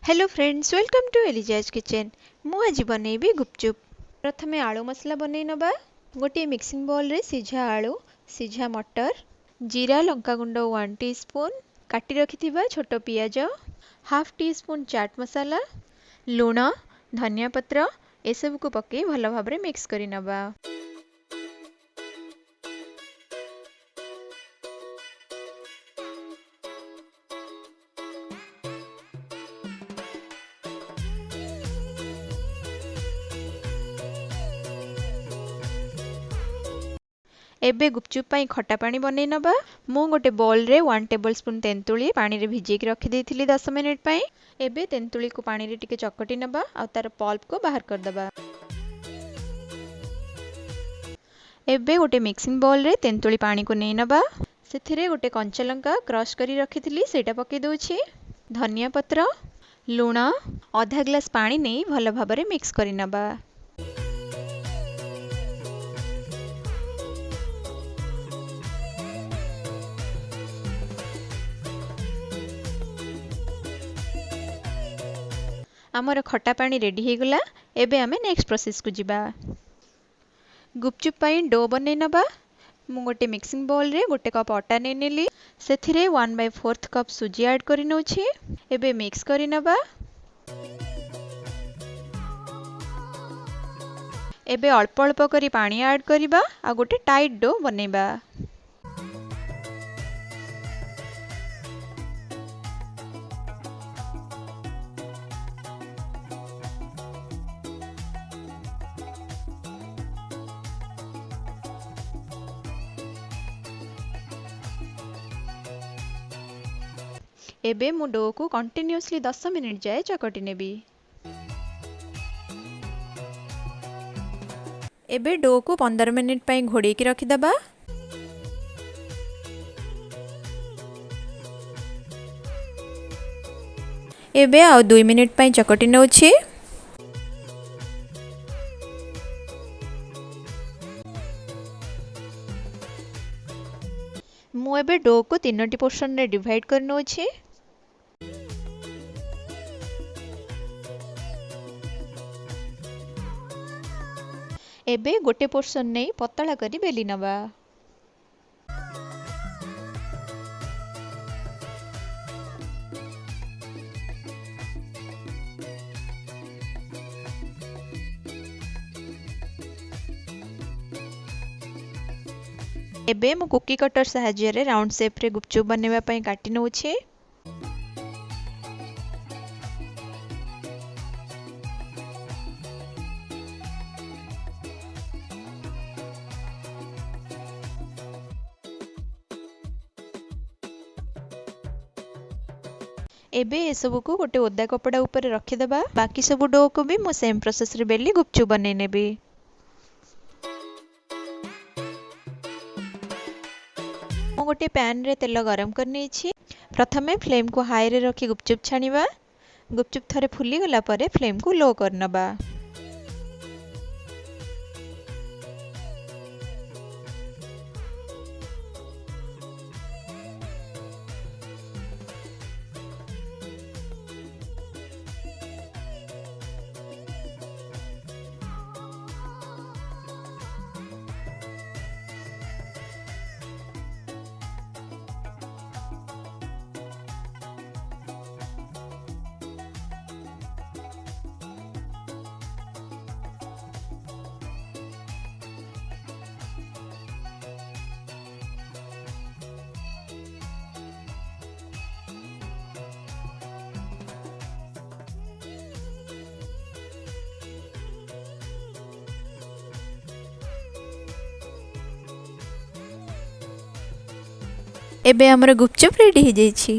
Hello friends, welcome to Eliza's kitchen. मु आज बनैबी गुपचुप। प्रथमे आलू मसला बनै नबा। गोटे मिक्सिंग बाउल रे सिझा आलू, सिझा मटर, जीरा लंका गुंड 1 टीस्पून, काटी रखिथिबा छोटो पियाज, हाफ टीस्पून चाट मसाला, लूण, धनिया पत्र ए सब को पके भलो भाबरे मिक्स करि नबा। एबे गुपचुप पाई खट्टा पानी बनै नबा। मु गोटे बाउल रे 1 टेबलस्पून तेंतुली पानी रे भिजे के रखि देथिली 10 मिनिट पाई। एबे तेंतुली को पानी रे टिके चकटी नबा आ तार पल्प को बाहर कर दबा। एबे गोटे मिक्सिंग बाउल रे तेंतुली पानी को नै नबा। सेथिरे गोटे कंचा लंका क्रश करी रखिथिली सेटा पके दोछि। धनिया पत्र, लूण, आधा ग्लास पानी नै भलो भाबरे मिक्स करि नबा। आमर खट्टा पानी रेडी हो गला। एबे आमे नेक्स्ट प्रोसेस को जिबा। गुपचुप पाई डो बनै नबा। मु गोटे मिक्सिंग बाउल रे गोटे कप आटा नै नेली। सेथिरे 1/4 कप सुजी ऐड करि नउछि। एबे मिक्स करि नबा। एबे अल्प अल्प करी पानी ऐड करिबा आ गोटे टाइट डो बनैबा। एबे मु डो को कंटिन्यूअसली 10 मिनिट जाए चकटी नेबी। एबे डो को 15 मिनिट पाई घोड़े की रखि दबा। एबे आ 2 मिनिट पाई चकटी नउछि। मु एबे डो को 3टी पोर्शन रे डिवाइड कर नउछि। एबे गोटे पोर्शन नै पतला करी बेली नबा। एबे मु कुकी कटर सहाय्य रे राउंड शेप रे गुपचुप बनेबा पई काटी नउछि। एबे ए सब को गोटे ओदा कपड़ा ऊपर रखि दबा। बाकी सब डो को भी मु सेम प्रोसेस रे बेली गुपचुप बनै नेबी। मु गोटे पैन रे तेल गरम करनी छी। प्रथमे फ्लेम को हाई रे रखी गुपचुप छानिबा। गुपचुप थरे फुली गला परे फ्लेम को लो करनबा। एबे हमर गुपचुप रेडी हो जाइछि।